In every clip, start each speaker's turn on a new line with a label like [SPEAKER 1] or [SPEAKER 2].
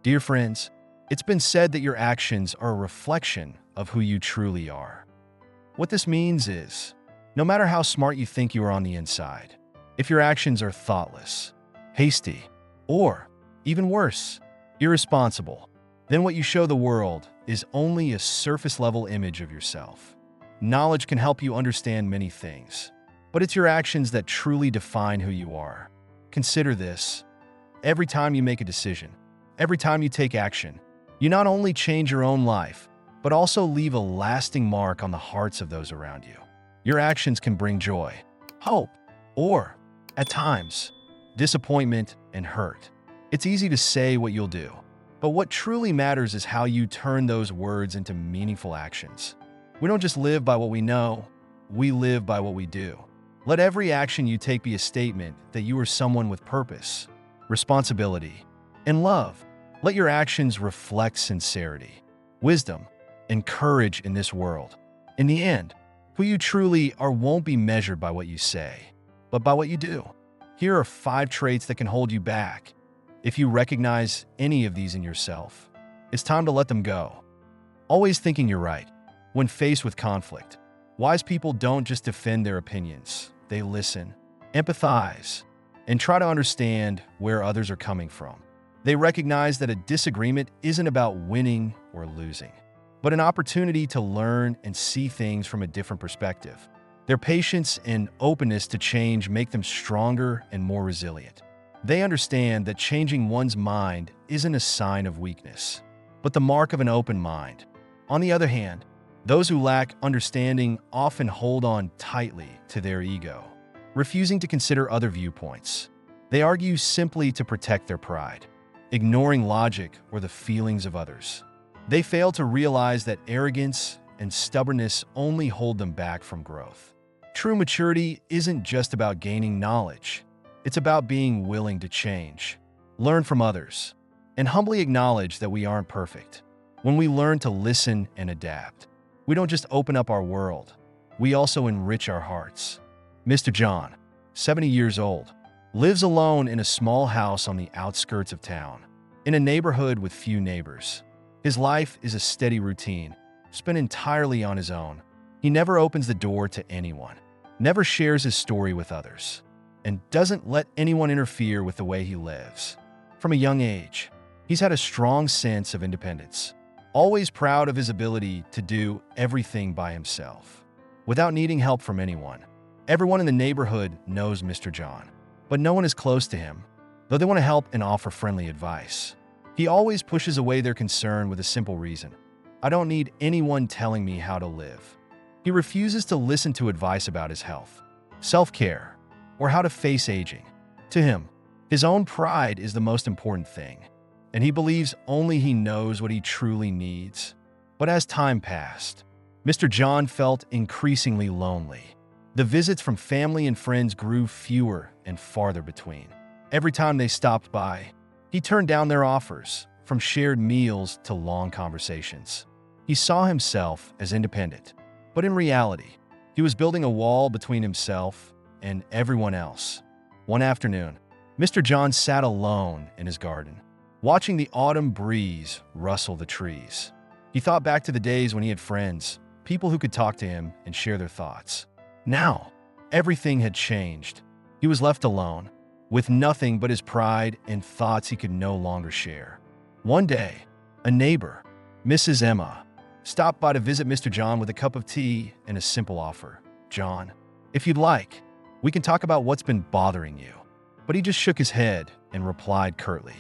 [SPEAKER 1] Dear friends, it's been said that your actions are a reflection of who you truly are. What this means is, no matter how smart you think you are on the inside, if your actions are thoughtless, hasty, or, even worse, irresponsible, then what you show the world is only a surface-level image of yourself. Knowledge can help you understand many things, but it's your actions that truly define who you are. Consider this. Every time you make a decision, every time you take action, you not only change your own life, but also leave a lasting mark on the hearts of those around you. Your actions can bring joy, hope, or, at times, disappointment and hurt. It's easy to say what you'll do, but what truly matters is how you turn those words into meaningful actions. We don't just live by what we know, we live by what we do. Let every action you take be a statement that you are someone with purpose, responsibility, and love. Let your actions reflect sincerity, wisdom, and courage in this world. In the end, who you truly are won't be measured by what you say, but by what you do. Here are 5 traits that can hold you back. If you recognize any of these in yourself, it's time to let them go. Always thinking you're right. When faced with conflict, wise people don't just defend their opinions. They listen, empathize, and try to understand where others are coming from. They recognize that a disagreement isn't about winning or losing, but an opportunity to learn and see things from a different perspective. Their patience and openness to change make them stronger and more resilient. They understand that changing one's mind isn't a sign of weakness, but the mark of an open mind. On the other hand, those who lack understanding often hold on tightly to their ego, refusing to consider other viewpoints. They argue simply to protect their pride, ignoring logic or the feelings of others. They fail to realize that arrogance and stubbornness only hold them back from growth. True maturity isn't just about gaining knowledge. It's about being willing to change, learn from others, and humbly acknowledge that we aren't perfect. When we learn to listen and adapt, we don't just open up our world, we also enrich our hearts. Mr. John, 70 years old, lives alone in a small house on the outskirts of town, in a neighborhood with few neighbors. His life is a steady routine, spent entirely on his own. He never opens the door to anyone, never shares his story with others, and doesn't let anyone interfere with the way he lives. From a young age, he's had a strong sense of independence, always proud of his ability to do everything by himself, without needing help from anyone. Everyone in the neighborhood knows Mr. John, but no one is close to him, though they want to help and offer friendly advice. He always pushes away their concern with a simple reason: I don't need anyone telling me how to live. He refuses to listen to advice about his health, self-care, or how to face aging. To him, his own pride is the most important thing, and he believes only he knows what he truly needs. But as time passed, Mr. John felt increasingly lonely. The visits from family and friends grew fewer and farther between. Every time they stopped by, he turned down their offers, from shared meals to long conversations. He saw himself as independent, but in reality, he was building a wall between himself and everyone else. One afternoon, Mr. John sat alone in his garden, watching the autumn breeze rustle the trees. He thought back to the days when he had friends, people who could talk to him and share their thoughts. Now, everything had changed. He was left alone, with nothing but his pride and thoughts he could no longer share. One day, a neighbor, Mrs. Emma, stopped by to visit Mr. John with a cup of tea and a simple offer. "John, if you'd like, we can talk about what's been bothering you." But he just shook his head and replied curtly,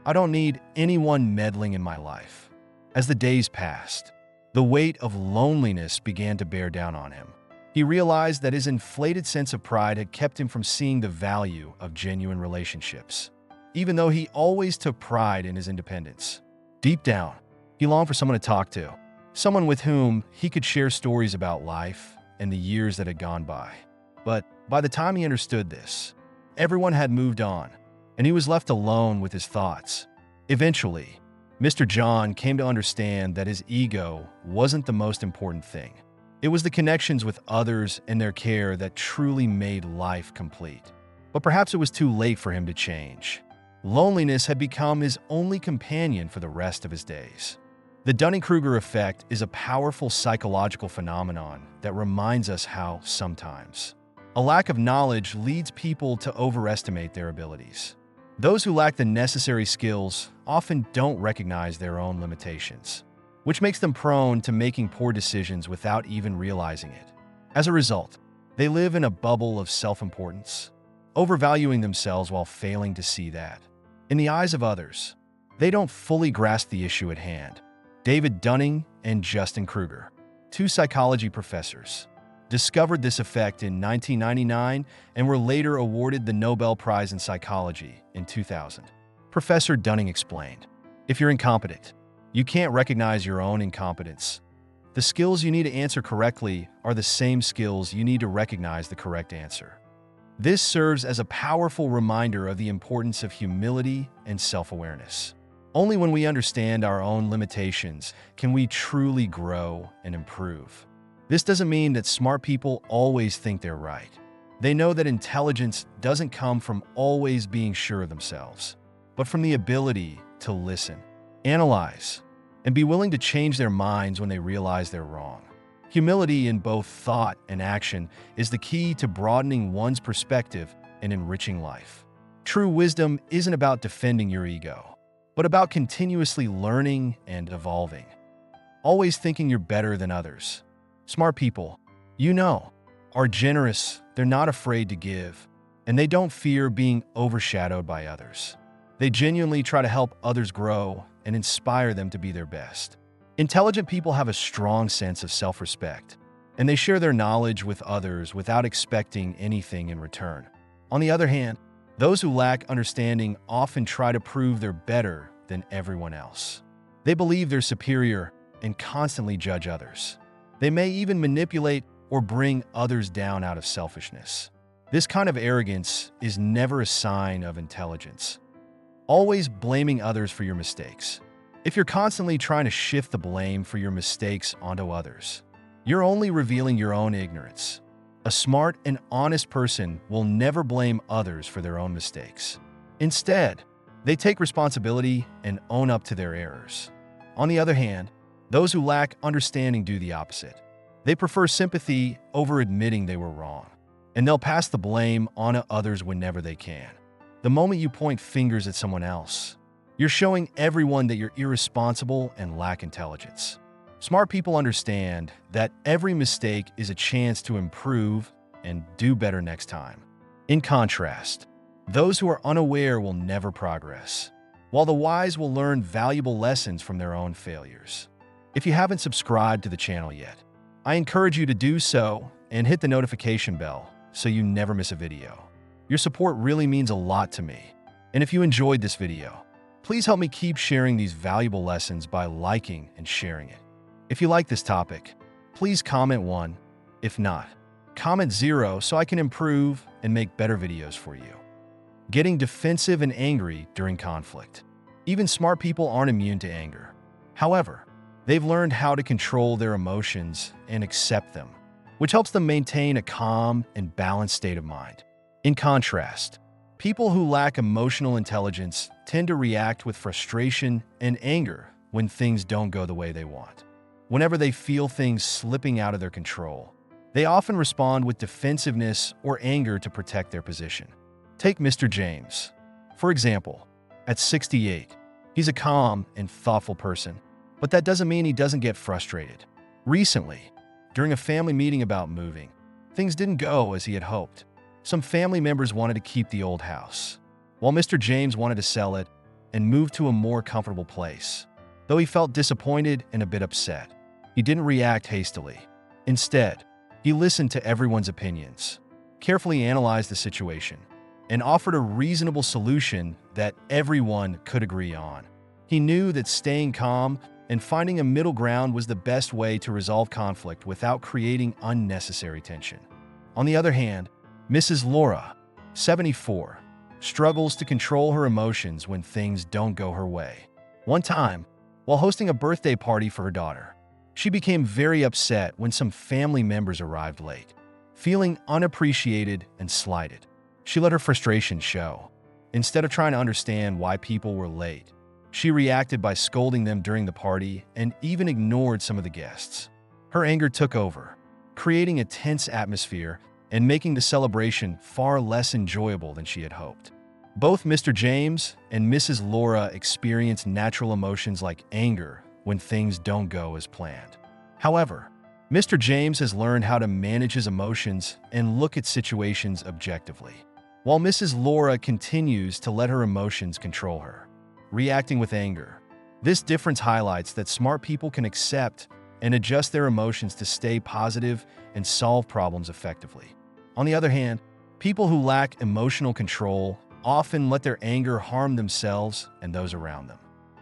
[SPEAKER 1] "I don't need anyone meddling in my life." As the days passed, the weight of loneliness began to bear down on him. He realized that his inflated sense of pride had kept him from seeing the value of genuine relationships, even though he always took pride in his independence. Deep down, he longed for someone to talk to, someone with whom he could share stories about life and the years that had gone by. But by the time he understood this, everyone had moved on, and he was left alone with his thoughts. Eventually, Mr. John came to understand that his ego wasn't the most important thing. It was the connections with others and their care that truly made life complete. But perhaps it was too late for him to change. Loneliness had become his only companion for the rest of his days. The Dunning-Kruger effect is a powerful psychological phenomenon that reminds us how, sometimes, a lack of knowledge leads people to overestimate their abilities. Those who lack the necessary skills often don't recognize their own limitations, which makes them prone to making poor decisions without even realizing it. As a result, they live in a bubble of self-importance, overvaluing themselves while failing to see that, in the eyes of others, they don't fully grasp the issue at hand. David Dunning and Justin Kruger, two psychology professors, discovered this effect in 1999 and were later awarded the Nobel Prize in Psychology in 2000. Professor Dunning explained, "If you're incompetent, you can't recognize your own incompetence. The skills you need to answer correctly are the same skills you need to recognize the correct answer." This serves as a powerful reminder of the importance of humility and self-awareness. Only when we understand our own limitations can we truly grow and improve. This doesn't mean that smart people always think they're right. They know that intelligence doesn't come from always being sure of themselves, but from the ability to listen, analyze, and be willing to change their minds when they realize they're wrong. Humility in both thought and action is the key to broadening one's perspective and enriching life. True wisdom isn't about defending your ego, but about continuously learning and evolving. Always thinking you're better than others. Smart people, are generous, they're not afraid to give, and they don't fear being overshadowed by others. They genuinely try to help others grow and inspire them to be their best. Intelligent people have a strong sense of self-respect, and they share their knowledge with others without expecting anything in return. On the other hand, those who lack understanding often try to prove they're better than everyone else. They believe they're superior and constantly judge others. They may even manipulate or bring others down out of selfishness. This kind of arrogance is never a sign of intelligence. Always blaming others for your mistakes. If you're constantly trying to shift the blame for your mistakes onto others, you're only revealing your own ignorance. A smart and honest person will never blame others for their own mistakes. Instead, they take responsibility and own up to their errors. On the other hand, those who lack understanding do the opposite. They prefer sympathy over admitting they were wrong, and they'll pass the blame onto others whenever they can. The moment you point fingers at someone else, you're showing everyone that you're irresponsible and lack intelligence. Smart people understand that every mistake is a chance to improve and do better next time. In contrast, those who are unaware will never progress, while the wise will learn valuable lessons from their own failures. If you haven't subscribed to the channel yet, I encourage you to do so and hit the notification bell so you never miss a video. Your support really means a lot to me. And if you enjoyed this video, please help me keep sharing these valuable lessons by liking and sharing it. If you like this topic, please comment 1. If not, comment 0 so I can improve and make better videos for you. Getting defensive and angry during conflict. Even smart people aren't immune to anger. However, they've learned how to control their emotions and accept them, which helps them maintain a calm and balanced state of mind. In contrast, people who lack emotional intelligence tend to react with frustration and anger when things don't go the way they want. Whenever they feel things slipping out of their control, they often respond with defensiveness or anger to protect their position. Take Mr. James. For example, at 68, he's a calm and thoughtful person, but that doesn't mean he doesn't get frustrated. Recently, during a family meeting about moving, things didn't go as he had hoped. Some family members wanted to keep the old house, while Mr. James wanted to sell it and move to a more comfortable place. Though he felt disappointed and a bit upset, he didn't react hastily. Instead, he listened to everyone's opinions, carefully analyzed the situation, and offered a reasonable solution that everyone could agree on. He knew that staying calm and finding a middle ground was the best way to resolve conflict without creating unnecessary tension. On the other hand, Mrs. Laura, 74, struggles to control her emotions when things don't go her way. One time, while hosting a birthday party for her daughter, she became very upset when some family members arrived late. Feeling unappreciated and slighted, she let her frustration show. Instead of trying to understand why people were late, she reacted by scolding them during the party and even ignored some of the guests. Her anger took over, creating a tense atmosphere and making the celebration far less enjoyable than she had hoped. Both Mr. James and Mrs. Laura experienced natural emotions like anger when things don't go as planned. However, Mr. James has learned how to manage his emotions and look at situations objectively, while Mrs. Laura continues to let her emotions control her, reacting with anger. This difference highlights that smart people can accept and adjust their emotions to stay positive and solve problems effectively. On the other hand, people who lack emotional control often let their anger harm themselves and those around them.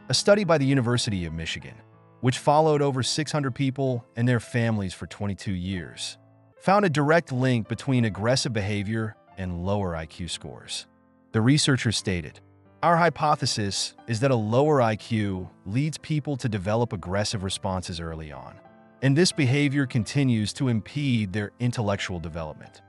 [SPEAKER 1] A study by the University of Michigan, which followed over 600 people and their families for 22 years, found a direct link between aggressive behavior and lower IQ scores. The researchers stated, "Our hypothesis is that a lower IQ leads people to develop aggressive responses early on, and this behavior continues to impede their intellectual development."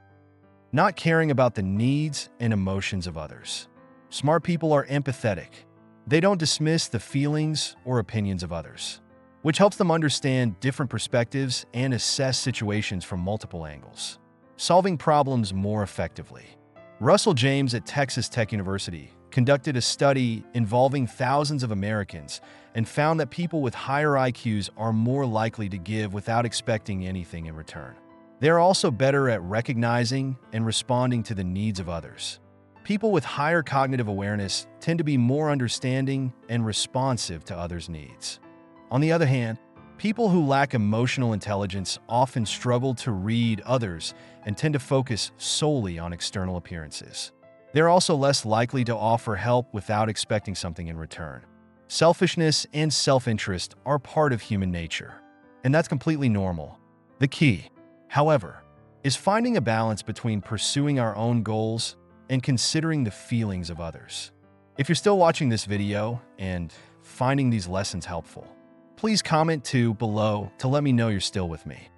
[SPEAKER 1] Not caring about the needs and emotions of others. Smart people are empathetic. They don't dismiss the feelings or opinions of others, which helps them understand different perspectives and assess situations from multiple angles, solving problems more effectively. Russell James at Texas Tech University conducted a study involving thousands of Americans and found that people with higher IQs are more likely to give without expecting anything in return. They are also better at recognizing and responding to the needs of others. People with higher cognitive awareness tend to be more understanding and responsive to others' needs. On the other hand, people who lack emotional intelligence often struggle to read others and tend to focus solely on external appearances. They're also less likely to offer help without expecting something in return. Selfishness and self-interest are part of human nature, and that's completely normal. The key, however, is finding a balance between pursuing our own goals and considering the feelings of others. If you're still watching this video and finding these lessons helpful, please comment below to let me know you're still with me.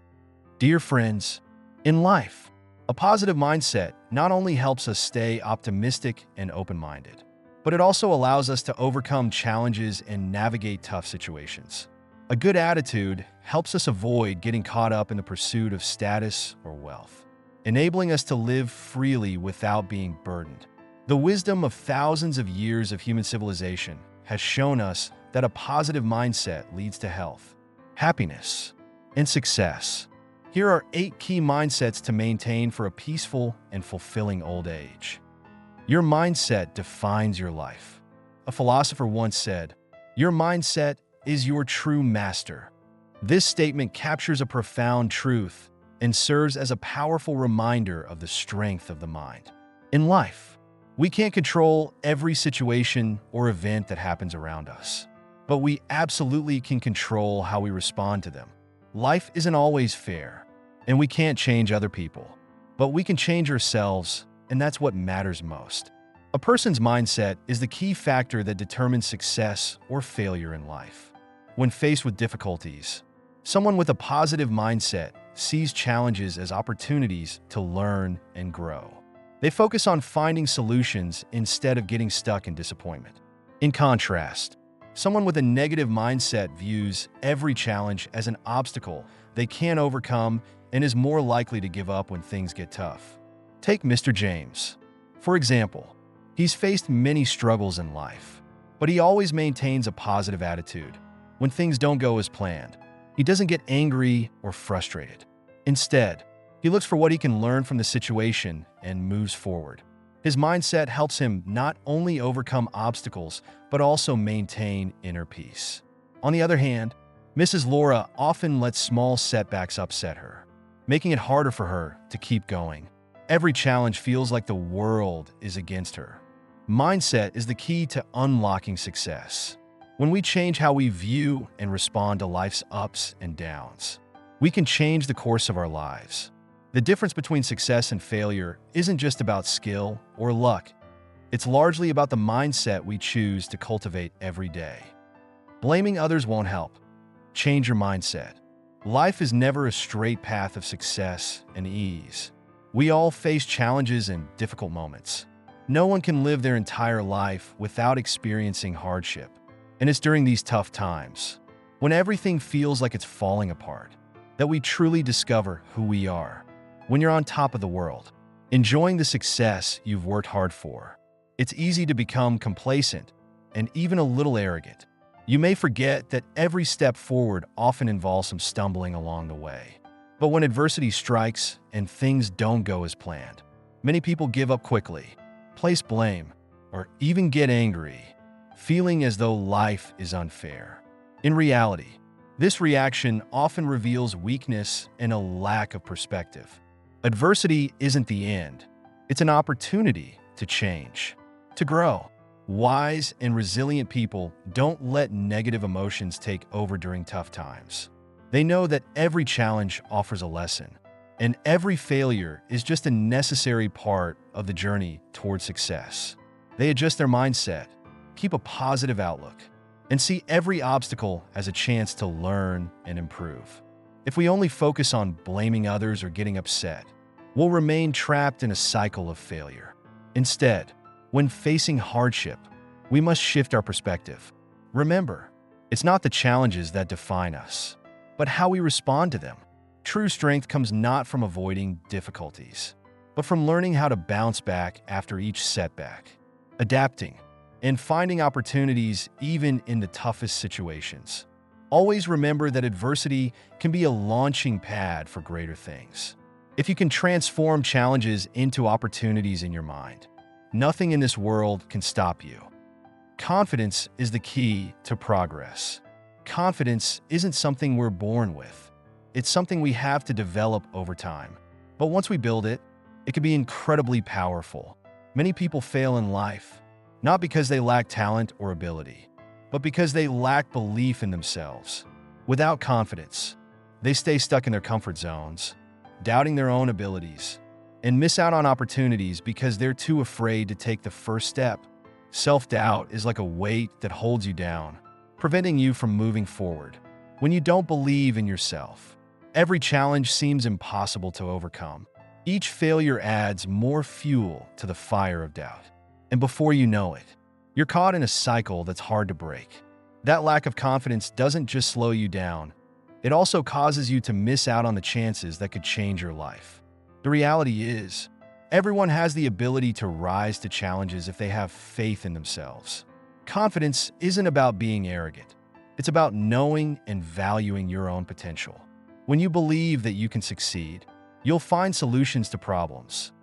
[SPEAKER 1] Dear friends, in life, a positive mindset not only helps us stay optimistic and open-minded, but it also allows us to overcome challenges and navigate tough situations. A good attitude helps us avoid getting caught up in the pursuit of status or wealth, enabling us to live freely without being burdened. The wisdom of thousands of years of human civilization has shown us that a positive mindset leads to health, happiness, and success. Here are 8 key mindsets to maintain for a peaceful and fulfilling old age. Your mindset defines your life. A philosopher once said, "Your mindset is your true master." This statement captures a profound truth and serves as a powerful reminder of the strength of the mind. In life, we can't control every situation or event that happens around us, but we absolutely can control how we respond to them. Life isn't always fair, and we can't change other people, but we can change ourselves, and that's what matters most. A person's mindset is the key factor that determines success or failure in life. When faced with difficulties, someone with a positive mindset sees challenges as opportunities to learn and grow. They focus on finding solutions instead of getting stuck in disappointment. In contrast, someone with a negative mindset views every challenge as an obstacle they can't overcome and is more likely to give up when things get tough. Take Mr. James. For example, he's faced many struggles in life, but he always maintains a positive attitude. When things don't go as planned, he doesn't get angry or frustrated. Instead, he looks for what he can learn from the situation and moves forward. His mindset helps him not only overcome obstacles, but also maintain inner peace. On the other hand, Mrs. Laura often lets small setbacks upset her, making it harder for her to keep going. Every challenge feels like the world is against her. Mindset is the key to unlocking success. When we change how we view and respond to life's ups and downs, we can change the course of our lives. The difference between success and failure isn't just about skill or luck. It's largely about the mindset we choose to cultivate every day. Blaming others won't help. Change your mindset. Life is never a straight path of success and ease. We all face challenges and difficult moments. No one can live their entire life without experiencing hardship. And it's during these tough times, when everything feels like it's falling apart, that we truly discover who we are. When you're on top of the world, enjoying the success you've worked hard for, it's easy to become complacent and even a little arrogant. You may forget that every step forward often involves some stumbling along the way. But when adversity strikes and things don't go as planned, many people give up quickly, place blame, or even get angry, feeling as though life is unfair. In reality, this reaction often reveals weakness and a lack of perspective. Adversity isn't the end. It's an opportunity to change, to grow. Wise and resilient people don't let negative emotions take over during tough times. They know that every challenge offers a lesson, and every failure is just a necessary part of the journey toward success. They adjust their mindset, keep a positive outlook, and see every obstacle as a chance to learn and improve. If we only focus on blaming others or getting upset, we'll remain trapped in a cycle of failure. Instead, when facing hardship, we must shift our perspective. Remember, it's not the challenges that define us, but how we respond to them. True strength comes not from avoiding difficulties, but from learning how to bounce back after each setback, adapting, and finding opportunities even in the toughest situations. Always remember that adversity can be a launching pad for greater things. If you can transform challenges into opportunities in your mind, nothing in this world can stop you. Confidence is the key to progress. Confidence isn't something we're born with. It's something we have to develop over time. But once we build it, it can be incredibly powerful. Many people fail in life, not because they lack talent or ability, but because they lack belief in themselves. Without confidence, they stay stuck in their comfort zones, doubting their own abilities, and miss out on opportunities because they're too afraid to take the first step. Self-doubt is like a weight that holds you down, preventing you from moving forward. When you don't believe in yourself, every challenge seems impossible to overcome. Each failure adds more fuel to the fire of doubt. And before you know it, you're caught in a cycle that's hard to break. That lack of confidence doesn't just slow you down, it also causes you to miss out on the chances that could change your life. The reality is, everyone has the ability to rise to challenges if they have faith in themselves. Confidence isn't about being arrogant. It's about knowing and valuing your own potential. When you believe that you can succeed, you'll find solutions to problems,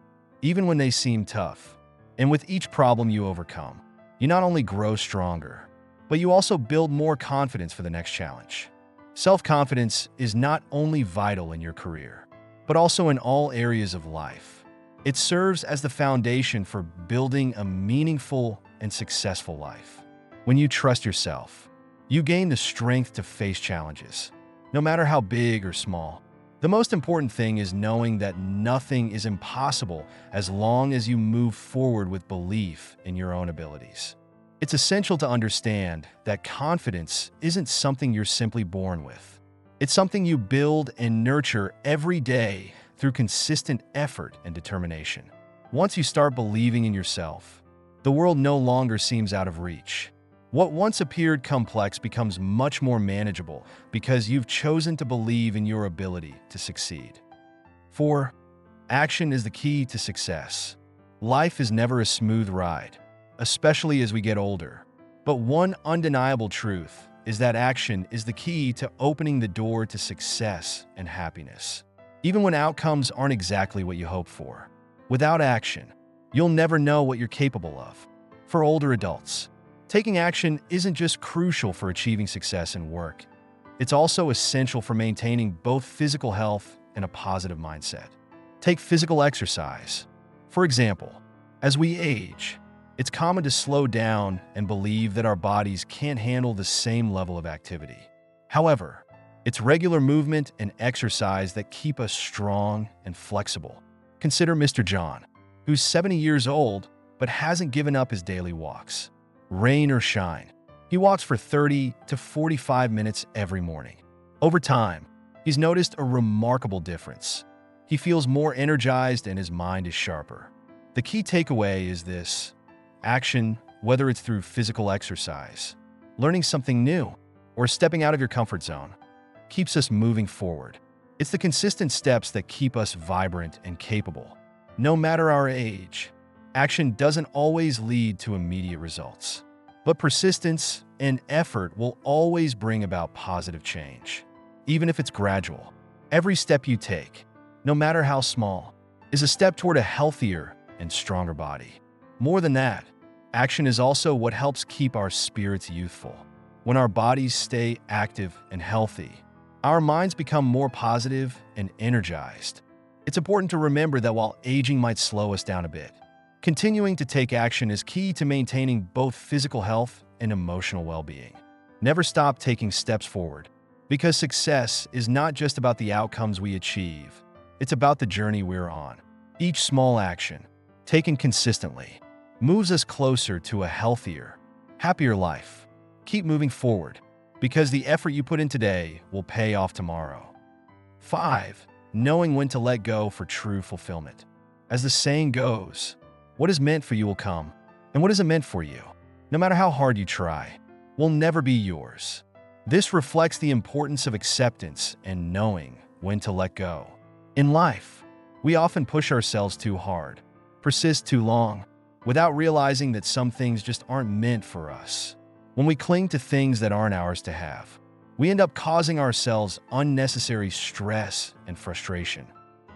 [SPEAKER 1] even when they seem tough. And with each problem you overcome, you not only grow stronger, but you also build more confidence for the next challenge. Self-confidence is not only vital in your career, but also in all areas of life. It serves as the foundation for building a meaningful and successful life. When you trust yourself, you gain the strength to face challenges, no matter how big or small. The most important thing is knowing that nothing is impossible as long as you move forward with belief in your own abilities. It's essential to understand that confidence isn't something you're simply born with. It's something you build and nurture every day through consistent effort and determination. Once you start believing in yourself, the world no longer seems out of reach. What once appeared complex becomes much more manageable because you've chosen to believe in your ability to succeed. 4. Action is the key to success. Life is never a smooth ride, especially as we get older. But one undeniable truth is that action is the key to opening the door to success and happiness, even when outcomes aren't exactly what you hope for. Without action, you'll never know what you're capable of. For older adults, taking action isn't just crucial for achieving success in work, it's also essential for maintaining both physical health and a positive mindset. Take physical exercise. For example, as we age, it's common to slow down and believe that our bodies can't handle the same level of activity. However, it's regular movement and exercise that keep us strong and flexible. Consider Mr. John, who's 70 years old but hasn't given up his daily walks. Rain or shine, he walks for 30 to 45 minutes every morning. Over time, he's noticed a remarkable difference. He feels more energized and his mind is sharper. The key takeaway is this: action, whether it's through physical exercise, learning something new, or stepping out of your comfort zone, keeps us moving forward. It's the consistent steps that keep us vibrant and capable. No matter our age, action doesn't always lead to immediate results, but persistence and effort will always bring about positive change. Even if it's gradual, every step you take, no matter how small, is a step toward a healthier and stronger body. More than that, action is also what helps keep our spirits youthful. When our bodies stay active and healthy, our minds become more positive and energized. It's important to remember that while aging might slow us down a bit, continuing to take action is key to maintaining both physical health and emotional well-being. Never stop taking steps forward, because success is not just about the outcomes we achieve, it's about the journey we're on. Each small action, taken consistently, moves us closer to a healthier, happier life. Keep moving forward, because the effort you put in today will pay off tomorrow. 5. Knowing when to let go for true fulfillment. As the saying goes, what is meant for you will come, and what isn't meant for you, no matter how hard you try, will never be yours. This reflects the importance of acceptance and knowing when to let go. In life, we often push ourselves too hard, persist too long, without realizing that some things just aren't meant for us. When we cling to things that aren't ours to have, we end up causing ourselves unnecessary stress and frustration.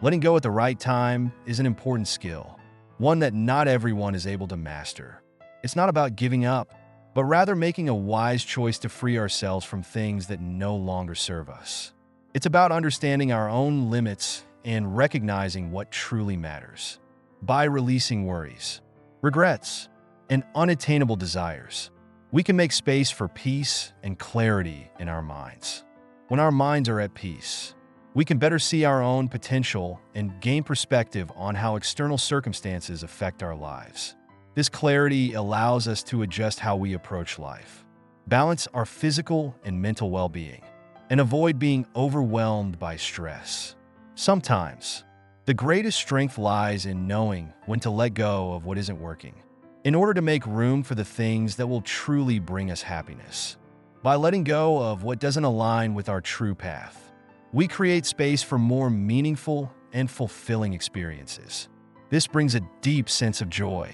[SPEAKER 1] Letting go at the right time is an important skill, one that not everyone is able to master. It's not about giving up, but rather making a wise choice to free ourselves from things that no longer serve us. It's about understanding our own limits and recognizing what truly matters. By releasing worries, regrets, and unattainable desires, we can make space for peace and clarity in our minds. When our minds are at peace, we can better see our own potential and gain perspective on how external circumstances affect our lives. This clarity allows us to adjust how we approach life, balance our physical and mental well-being, and avoid being overwhelmed by stress. Sometimes, the greatest strength lies in knowing when to let go of what isn't working, in order to make room for the things that will truly bring us happiness. By letting go of what doesn't align with our true path, we create space for more meaningful and fulfilling experiences. This brings a deep sense of joy,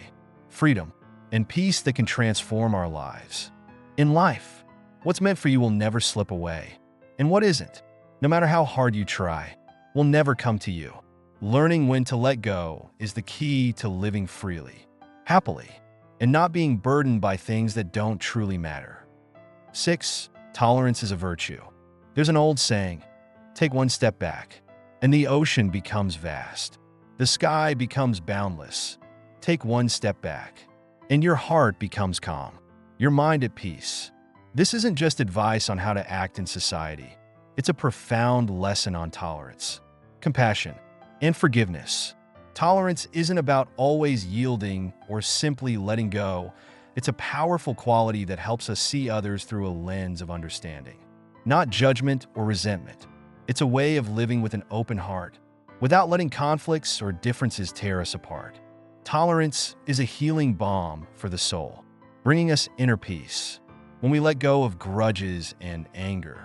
[SPEAKER 1] freedom, and peace that can transform our lives. In life, what's meant for you will never slip away, and what isn't, no matter how hard you try, will never come to you. Learning when to let go is the key to living freely, happily, and not being burdened by things that don't truly matter. 6. Tolerance is a virtue. There's an old saying, take one step back, and the ocean becomes vast. The sky becomes boundless. Take one step back, and your heart becomes calm, your mind at peace. This isn't just advice on how to act in society. It's a profound lesson on tolerance, compassion, and forgiveness. Tolerance isn't about always yielding or simply letting go. It's a powerful quality that helps us see others through a lens of understanding, not judgment or resentment. It's a way of living with an open heart, without letting conflicts or differences tear us apart. Tolerance is a healing balm for the soul, bringing us inner peace. When we let go of grudges and anger,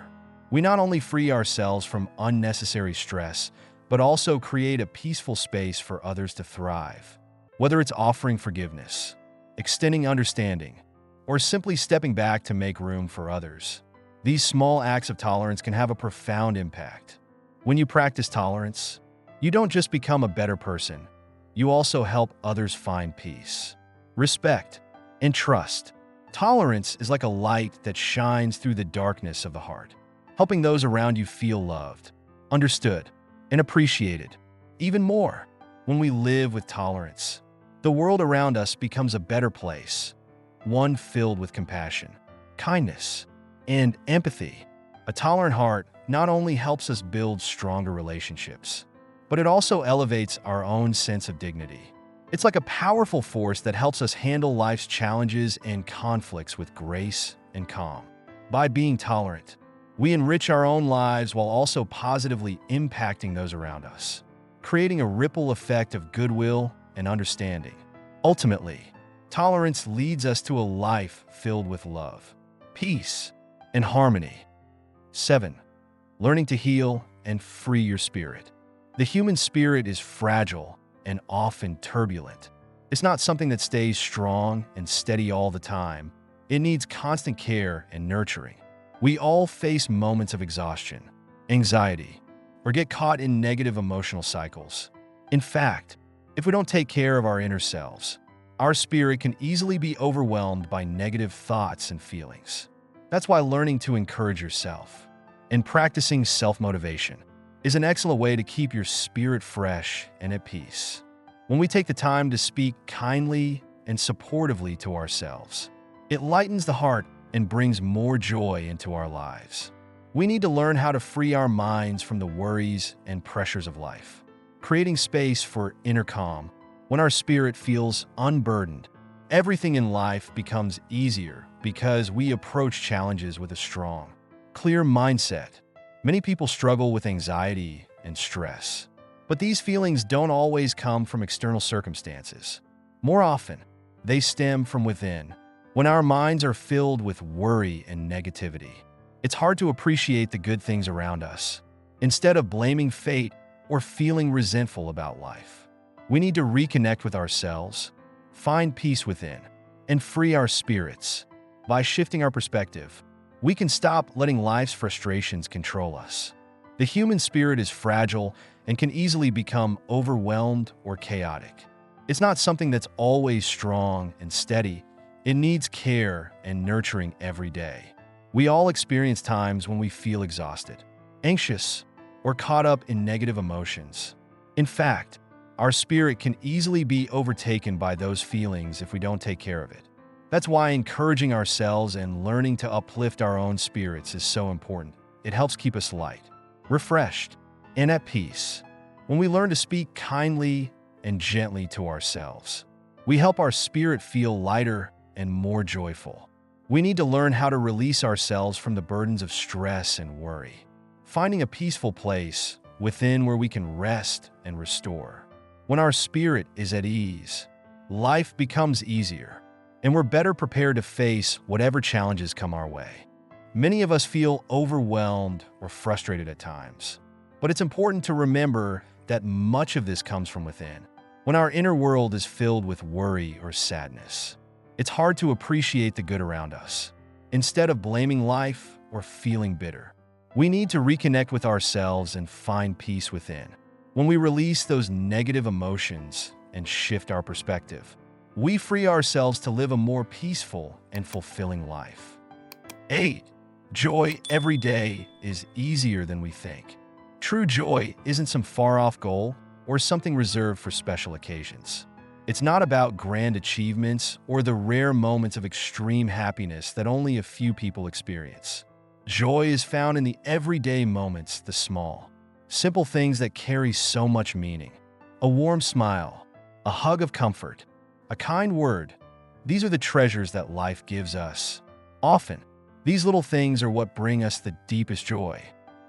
[SPEAKER 1] we not only free ourselves from unnecessary stress, but also create a peaceful space for others to thrive. Whether it's offering forgiveness, extending understanding, or simply stepping back to make room for others, these small acts of tolerance can have a profound impact. When you practice tolerance, you don't just become a better person, you also help others find peace, respect, and trust. Tolerance is like a light that shines through the darkness of the heart, helping those around you feel loved, understood, and appreciated. Even more, when we live with tolerance, the world around us becomes a better place, one filled with compassion, kindness, and empathy. A tolerant heart not only helps us build stronger relationships, but it also elevates our own sense of dignity. It's like a powerful force that helps us handle life's challenges and conflicts with grace and calm. By being tolerant, we enrich our own lives while also positively impacting those around us, creating a ripple effect of goodwill and understanding. Ultimately, tolerance leads us to a life filled with love, peace, and harmony. 7. Learning to heal and free your spirit. The human spirit is fragile and often turbulent. It's not something that stays strong and steady all the time. It needs constant care and nurturing. We all face moments of exhaustion, anxiety, or get caught in negative emotional cycles. In fact, if we don't take care of our inner selves, our spirit can easily be overwhelmed by negative thoughts and feelings. That's why learning to encourage yourself and practicing self-motivation is an excellent way to keep your spirit fresh and at peace. When we take the time to speak kindly and supportively to ourselves, it lightens the heart and brings more joy into our lives. We need to learn how to free our minds from the worries and pressures of life, creating space for inner calm. When our spirit feels unburdened, everything in life becomes easier because we approach challenges with a strong, clear mindset. Many people struggle with anxiety and stress, but these feelings don't always come from external circumstances. More often, they stem from within. When our minds are filled with worry and negativity, it's hard to appreciate the good things around us. Instead of blaming fate or feeling resentful about life, we need to reconnect with ourselves, find peace within, and free our spirits. By shifting our perspective, we can stop letting life's frustrations control us. The human spirit is fragile and can easily become overwhelmed or chaotic. It's not something that's always strong and steady. It needs care and nurturing every day. We all experience times when we feel exhausted, anxious, or caught up in negative emotions. In fact, our spirit can easily be overtaken by those feelings if we don't take care of it. That's why encouraging ourselves and learning to uplift our own spirits is so important. It helps keep us light, refreshed, and at peace. When we learn to speak kindly and gently to ourselves, we help our spirit feel lighter and more joyful. We need to learn how to release ourselves from the burdens of stress and worry, finding a peaceful place within where we can rest and restore. When our spirit is at ease, life becomes easier, and we're better prepared to face whatever challenges come our way. Many of us feel overwhelmed or frustrated at times, but it's important to remember that much of this comes from within. When our inner world is filled with worry or sadness, it's hard to appreciate the good around us. Instead of blaming life or feeling bitter, we need to reconnect with ourselves and find peace within. When we release those negative emotions and shift our perspective, we free ourselves to live a more peaceful and fulfilling life. 8. Joy every day is easier than we think. True joy isn't some far-off goal or something reserved for special occasions. It's not about grand achievements or the rare moments of extreme happiness that only a few people experience. Joy is found in the everyday moments, the small, simple things that carry so much meaning. A warm smile, a hug of comfort, a kind word. These are the treasures that life gives us. Often, these little things are what bring us the deepest joy,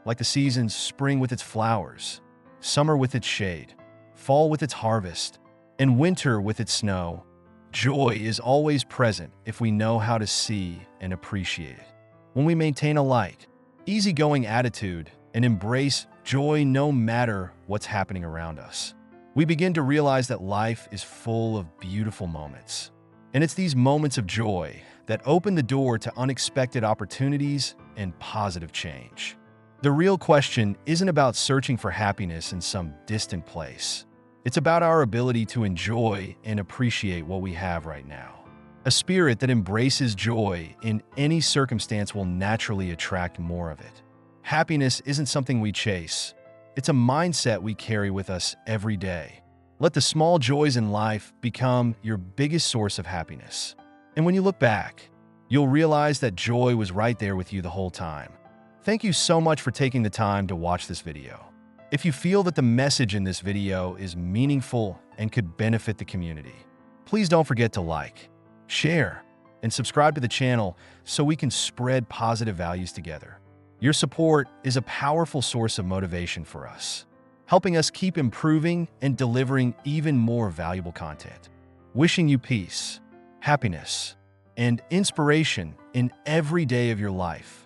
[SPEAKER 1] like the seasons: spring with its flowers, summer with its shade, fall with its harvest, and winter with its snow. Joy is always present if we know how to see and appreciate it. When we maintain a light, easygoing attitude and embrace joy no matter what's happening around us, we begin to realize that life is full of beautiful moments. And it's these moments of joy that open the door to unexpected opportunities and positive change. The real question isn't about searching for happiness in some distant place. It's about our ability to enjoy and appreciate what we have right now. A spirit that embraces joy in any circumstance will naturally attract more of it. Happiness isn't something we chase. It's a mindset we carry with us every day. Let the small joys in life become your biggest source of happiness. And when you look back, you'll realize that joy was right there with you the whole time. Thank you so much for taking the time to watch this video. If you feel that the message in this video is meaningful and could benefit the community, please don't forget to like, share, and subscribe to the channel so we can spread positive values together. Your support is a powerful source of motivation for us. helping us keep improving and delivering even more valuable content. Wishing you peace, happiness, and inspiration in every day of your life.